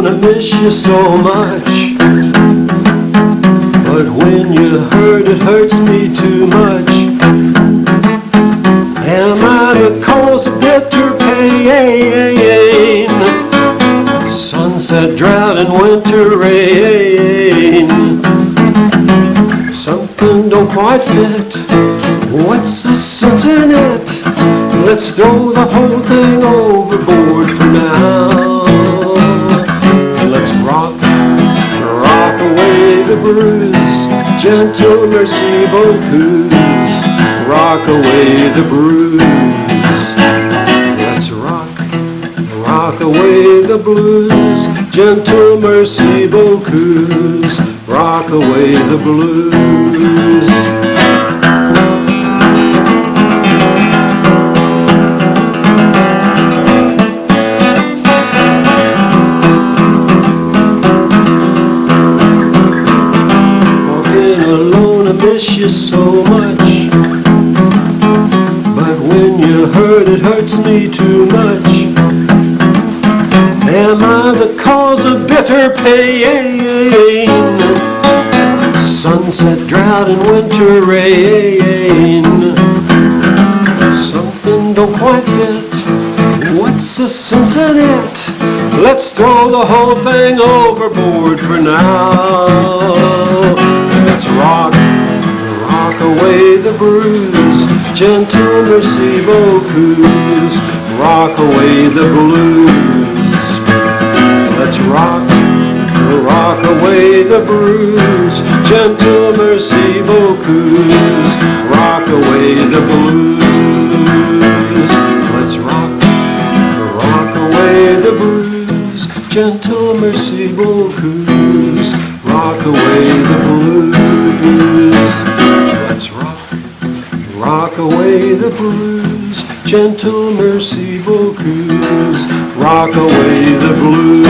alone, I miss you so much. But when you hurt, it hurts me too much. Am I the cause of bitter pain? Sunset drought and winter rain. Something don't quite fit. What's the sense in it? Let's throw the whole thing overboard for now. Let's rock away the bruise. Gentle mercy beaucoup. Rock away the bruise. Let's rock away the blues. Gentle mercy beaucoup. Rock away the blues. Walking alone, I miss you so much. But when you hurt, it hurts me too much. Am I the cause of bitter pain? Sunset drought and winter rain. Something don't quite fit. What's the sense in it? Let's throw the whole thing overboard for now. Let's rock away the bruise. Gentle mercy beaucoup. Rock away the blues. Let's rock away the bruise. Gentle mercy beaucoup. Rock away the blues. Let's rock away the bruise. Gentle mercy beaucoup. Rock away the blues. Let's rock away the bruise. Gentle mercy beaucoup. Rock away the blues.